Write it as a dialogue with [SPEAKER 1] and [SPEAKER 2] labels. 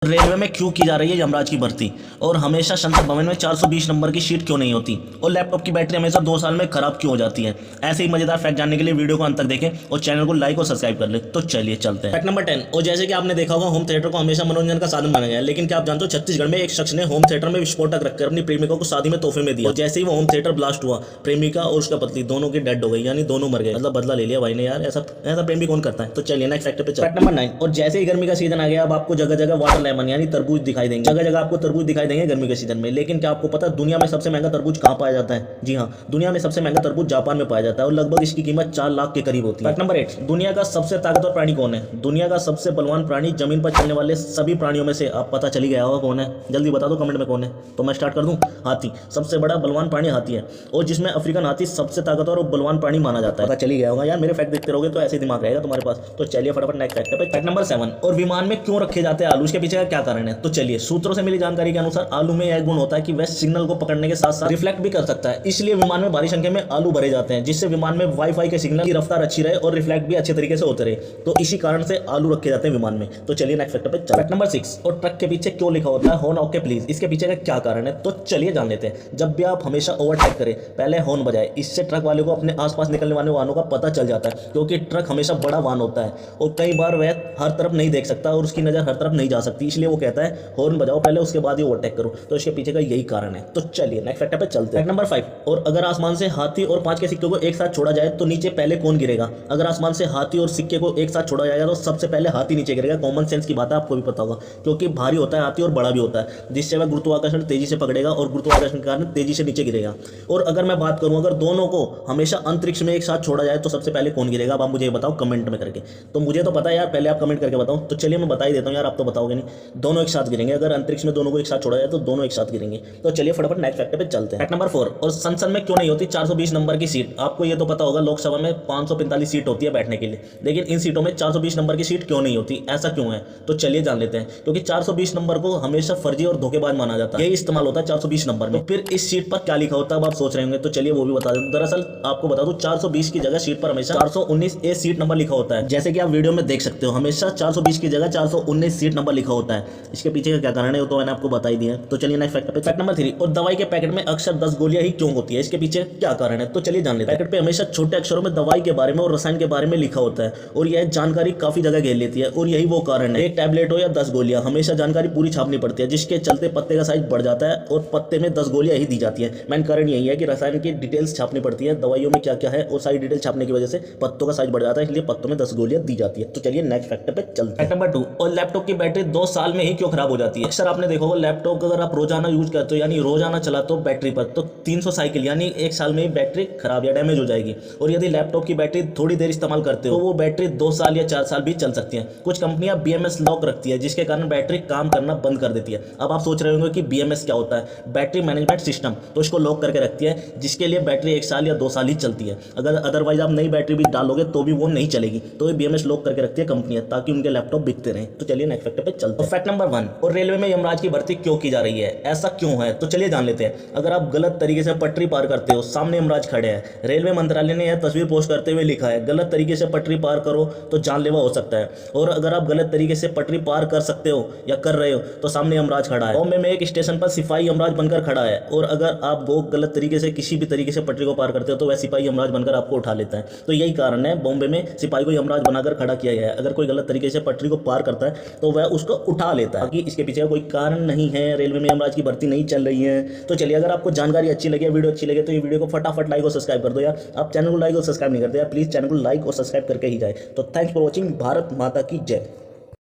[SPEAKER 1] Railway में क्यों की जा रही है यमराज की भर्ती, और हमेशा संसद भवन में 420 नंबर की सीट क्यों नहीं होती, और लैपटॉप की बैटरी हमेशा 2 साल में खराब क्यों हो जाती है। ऐसे ही मजेदार फैक्ट जानने के लिए वीडियो को अंत तक देखें और चैनल को लाइक और सब्सक्राइब कर ले। तो चलिए चलते हैं। Fact number 10। और जैसे कि आपने देखा होगा, होम थिएटर को हमेशा मनोरंजन का साधन माना गया है, लेकिन क्या आप जानते हो छत्तीसगढ़ में एक शख्स ने होम थिएटर में विस्फोटक रखकर अपनी प्रेमिका को शादी में तोहफे में दिया। जैसे ही वो होम थिएटर ब्लास्ट हुआ, प्रेमिका और उसका पति दोनों की डेड हो गई, यानी दोनों मर गए। मतलब बदला ले लिया भाई ने यार। ऐसा प्रेम भी कौन करता है। तो चलिए नेक्स्ट फैक्ट पे चलते हैं। Fact number 9। और जैसे ही गर्मी का सीजन आ गया, अब आपको जगह जगह वाटर लेमन यानी तरबूज दिखाई देंगे। जगह जगह आपको तरबूज दिखाई देंगे गर्मी के सीजन में। लेकिन क्या आपको पता है दुनिया में सबसे महंगा तरबूज कहाँ पाया जाता है? जी हाँ, दुनिया में सबसे महंगा तरबूज जापान में पाया जाता है और लगभग इसकी कीमत 4 लाख के करीब होती है। Fact number 8। दुनिया का सबसे ताकतवर प्राणी कौन है? दुनिया का सबसे बलवान प्राणी जमीन पर चलने वाले सभी प्राणियों में से आप पता चली गया होगा कौन है। जल्दी बता दो कमेंट में कौन है। तो मैं स्टार्ट कर दूं। हाथी। सबसे बड़ा बलवान प्राणी हाथी है, और जिसमें अफ्रीकन हाथी सबसे ताकतवर और बलवान प्राणी माना जाता है। पता चली गया होगा यार, मेरे फैक्ट देखते रहोगे तो ऐसे दिमाग रहेगा तुम्हारे पास। तो चलिए फटाफट नेक्स्ट फैक्ट पे। Fact number 7। और विमान में क्यों रखे जाते हैं आलू, इसके पीछे का क्या कारण है? तो चलिए, सूत्रों से मिली जानकारी के अनुसार आलू में यह गुण होता है कि वह सिग्नल को पकड़ने के साथ साथ रिफ्लेक्ट भी कर सकता है। इसलिए विमान में भारी संख्या में आलू भरे जाते हैं, जिससे विमान में वाईफाई के सिग्नल की रफ्तार अच्छी रहे और रिफ्लेक्ट भी अच्छे तरीके से होते रहे। तो इसी कारण से आलू रखे जाते हैं विमान में। तो चलिए नेक्स्ट फैक्ट पे चलते हैं। Fact number 6। और ट्रक के पीछे क्यों लिखा होता है हॉर्न ओके प्लीज, इसके पीछे का क्या कारण है? तो चलिए जान लेते हैं। जब भी आप हमेशा ओवरटेक करें, पहले हॉर्न बजाए। इससे ट्रक वाले को अपने आसपास निकलने वाले वाहनों का पता चल जाता है, क्योंकि ट्रक हमेशा बड़ा वाहन होता है और कई बार वह हर तरफ नहीं देख सकता और उसकी नजर हर तरफ नहीं जा सकती। इसलिए वो कहता है हॉर्न बजाओ पहले, उसके बाद ही ओवरटेक करो। तो इसके पीछे का यही कारण है। तो चलिए नेक्स्ट फैक्ट पे चलते हैं। Fact number 5। और अगर आसमान से हाथी और 5 के सिक्के को एक साथ छोड़ा जाए तो नीचे पहले कौन गिरेगा? अगर आसमान से हाथी और सिक्के को एक साथ छोड़ा जाएगा तो सबसे पहले हाथी नीचे गिरेगा। कॉमन सेंस की बात है, आपको भी पता होगा, क्योंकि भारी होता है हाथी और बड़ा भी होता है, जिससे वह गुरुत्वाकर्षण तेजी से पकड़ेगा और गुरुत्वाकर्षण के कारण तेजी से नीचे गिरेगा। और अगर मैं बात करूं, अगर दोनों को हमेशा अंतरिक्ष में एक साथ छोड़ा जाए तो सबसे पहले कौन गिरेगा? अब आप मुझे बताओ कमेंट में करके। तो मुझे तो पता है यार, पहले आप कमेंट करके बताओ। तो चलिए मैं बता ही देता हूं यार, आप तो बताओगे नहीं। दोनों एक साथ गिरेंगे। अगर अंतरिक्ष में दोनों को एक साथ छोड़ा जाए तो दोनों एक साथ गिरेंगे। तो चलिए फटाफट नेक्स्ट फैक्ट पे चलते हैं। Fact number 4। और संसद में क्यों नहीं होती 420 नंबर की सीट? आपको ये तो पता होगा, लोकसभा में 545 सीट होती है बैठने के लिए, लेकिन इन सीटों में 420 नंबर की सीट क्यों नहीं होती? ऐसा क्यों है? तो चलिए जान लेते हैं। क्योंकि 420 नंबर को हमेशा फर्जी और धोखेबाज माना जाता है। यही इस्तेमाल होता है 420 नंबर में। तो फिर इस सीट पर क्या लिखा होता है अब आप सोच रहे होंगे, तो चलिए वो भी बता दें। दरअसल आपको बता दूं, 420 की जगह सीट पर हमेशा 419 ए सीट नंबर लिखा होता है। जैसे कि आप वीडियो में देख सकते हो, हमेशा 420 की जगह 419 सीट नंबर लिखा होता है। इसके पीछे का क्या कारण है वो तो मैंने आपको बता ही दिया। तो चलिए नेक्स्ट फैक्ट पे। Fact number 3। और दवाई के पैकेट में अक्सर 10 गोलियां ही क्यों होती है? इसके पीछे क्या कारण है? तो चलिए जान लेते हैं। पैकेट पे हमेशा छोटे अक्षरों में दवाई के बारे में और रसायन के बारे में लिखा होता है, और यह जानकारी काफी जगह घेर लेती है। और यही वो कारण है, एक टैबलेट हो या 10 गोलियां, हमेशा जानकारी पूरी छापनी पड़ती है, जिसके चलते पत्ते का साइज बढ़ जाता है और पत्ते में 10 गोलियां ही दी जाती है। मेन कारण यही है कि रसायन की डिटेल्स छापनी पड़ती है, दवाइयों में क्या क्या है, और सारी डिटेल छापने की वजह से पत्तों का साइज बढ़ जाता है, इसलिए पत्तों में 10 गोलियां दी जाती है। तो चलिए नेक्स्ट फैक्ट पे चलते हैं। Fact number 2। और लैपटॉप की बैटरी 2 साल में ही क्यों खराब हो जाती है? अक्सर आपने देखा होगा, लैपटॉप अगर आप रोजाना यूज करते हो, यानी रोजाना चलाते हो बैटरी पर, तो 300 साइकिल यानी 1 साल में ही बैटरी खराब या डैमेज हो जाएगी। और यदि लैपटॉप की बैटरी थोड़ी देर इस्तेमाल करते हो तो वो बैटरी 2 साल या 4 साल भी चल सकती है। कुछ कंपनियां BMS लॉक रखती है, जिसके कारण बैटरी काम करना बंद कर देती है। अब आप सोच रहे होंगे कि BMS क्या होता है? Battery management system. तो इसको लॉक करके रखती है, जिसके लिए बैटरी 1 साल या 2 साल ही चलती है। अगर अदरवाइज आप नई बैटरी भी डालोगे तो भी वो नहीं चलेगी। तो ये BMS लॉक करके रखती है कंपनियां, ताकि उनके लैपटॉप बिकते रहें। तो चलिए नेक्स्ट फैक्ट पे चलते हैं। Fact number 1। और रेलवे में यमराज की भर्ती क्यों की जा रही है? ऐसा क्यों है? तो चलिए जान लेते हैं। अगर आप गलत तरीके से पटरी पार करते हो, सामने यमराज खड़े हैं। रेलवे मंत्रालय ने यह तस्वीर पोस्ट करते हुए लिखा है, गलत तरीके से पटरी पार करो तो जानलेवा हो सकता है। और अगर आप गलत तरीके से पटरी पार कर सकते हो या कर रहे हो तो सामने यमराज खड़ा है। बॉम्बे में एक स्टेशन पर सिपाही यमराज बनकर खड़ा है, और अगर आप वो गलत तरीके से किसी भी तरीके से पटरी को पार करते हो तो वह सिपाही यमराज बनकर आपको उठा लेता है। तो यही कारण है बॉम्बे में सिपाही को यमराज बनाकर खड़ा किया गया है। अगर कोई गलत तरीके से पटरी को पार करता है तो वह उसको उठा लेता है। बाकी इसके पीछे कोई कारण नहीं है, रेलवे में यमराज की भर्ती नहीं चल रही है। तो चलिए, अगर आपको जानकारी अच्छी लगी, वीडियो अच्छी लगे, तो ये वीडियो को फटाफट लाइक और सब्सक्राइब कर दो यार। आप चैनल को लाइक और सब्सक्राइब नहीं करते यार, प्लीज चैनल को लाइक और सब्सक्राइब करके ही जाए। तो थैंक्स फॉर वॉचिंग। भारत माता की जय।